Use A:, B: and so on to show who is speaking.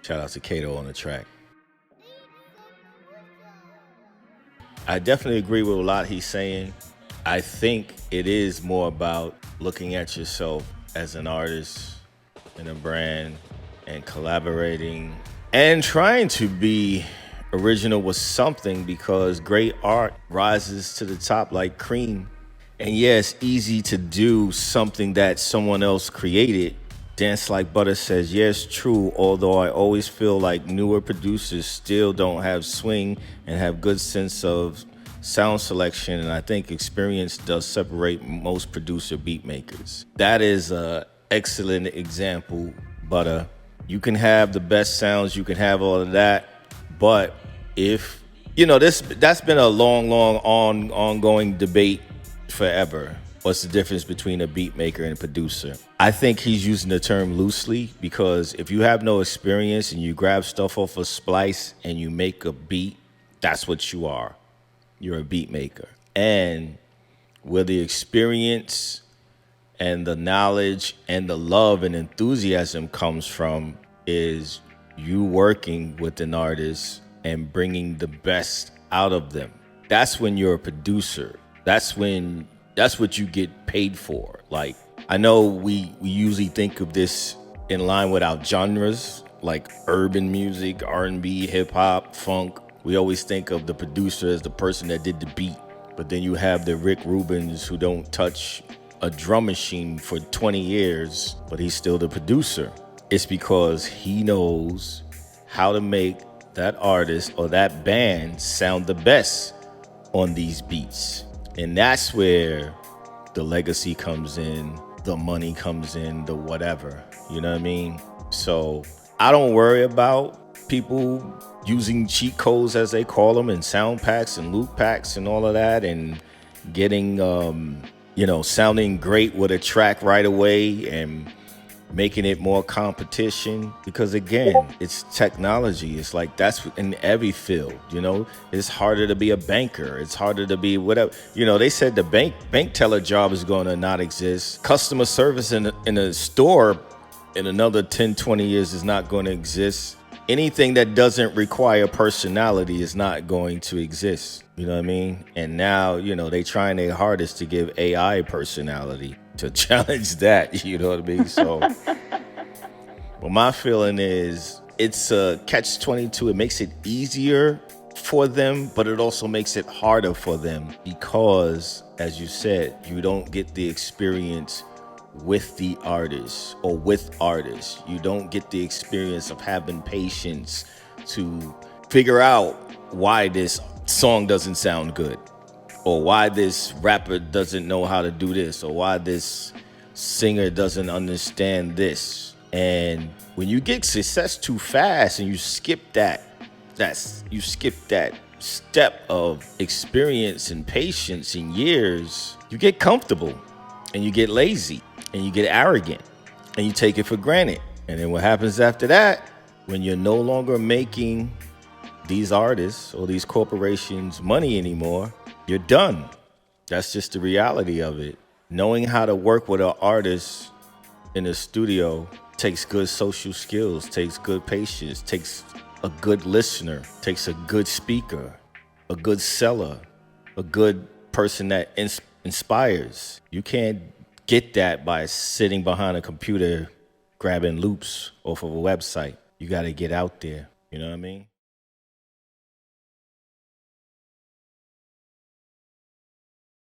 A: Shout out to Kato on the track. I definitely agree with a lot he's saying. I think it is more about looking at yourself as an artist and a brand and collaborating and trying to be original with something, because great art rises to the top like cream. And yeah, it's easy to do something that someone else created. Dance Like Butter says, yes, true, although I always feel like newer producers still don't have swing and have good sense of sound selection, and I think experience does separate most producer beat makers. That is an excellent example, Butter. You can have the best sounds, you can have all of that, but if, that's been a long, ongoing debate forever. What's the difference between a beat maker and a producer? I think he's using the term loosely, because if you have no experience and you grab stuff off a splice and you make a beat, that's what you are. You're a beat maker. And where the experience and the knowledge and the love and enthusiasm comes from is you working with an artist and bringing the best out of them. That's when you're a producer. That's what you get paid for. Like, I know we usually think of this in line with our genres, like urban music, R&B, hip hop, funk. We always think of the producer as the person that did the beat. But then you have the Rick Rubins who don't touch a drum machine for 20 years, but he's still the producer. It's because he knows how to make that artist or that band sound the best on these beats. And that's where the legacy comes in, the money comes in, the whatever, you know what I mean? So I don't worry about people using cheat codes, as they call them, and sound packs and loop packs and all of that, and getting, sounding great with a track right away and making it more competition. Because again, it's technology. It's like, that's in every field, it's harder to be a banker. It's harder to be whatever. They said the bank teller job is going to not exist. Customer service in a store in another 10, 20 years is not going to exist. Anything that doesn't require personality is not going to exist. You know what I mean? And now, they trying their hardest to give AI personality to challenge that. You know what I mean? So, but my feeling is it's a catch-22. It makes it easier for them, but it also makes it harder for them because, as you said, you don't get the experience with the artist or with artists. You don't get the experience of having patience to figure out why this song doesn't sound good, or why this rapper doesn't know how to do this, or why this singer doesn't understand this. And when you get success too fast and you skip that step of experience and patience and years, you get comfortable and you get lazy and you get arrogant and you take it for granted. And then what happens after that, when you're no longer making these artists or these corporations money anymore, you're done. That's just the reality of it. Knowing how to work with an artist in a studio takes good social skills, takes good patience, takes a good listener, takes a good speaker, a good seller, a good person that inspires. You can't get that by sitting behind a computer grabbing loops off of a website. You got to get out there. You know what I mean?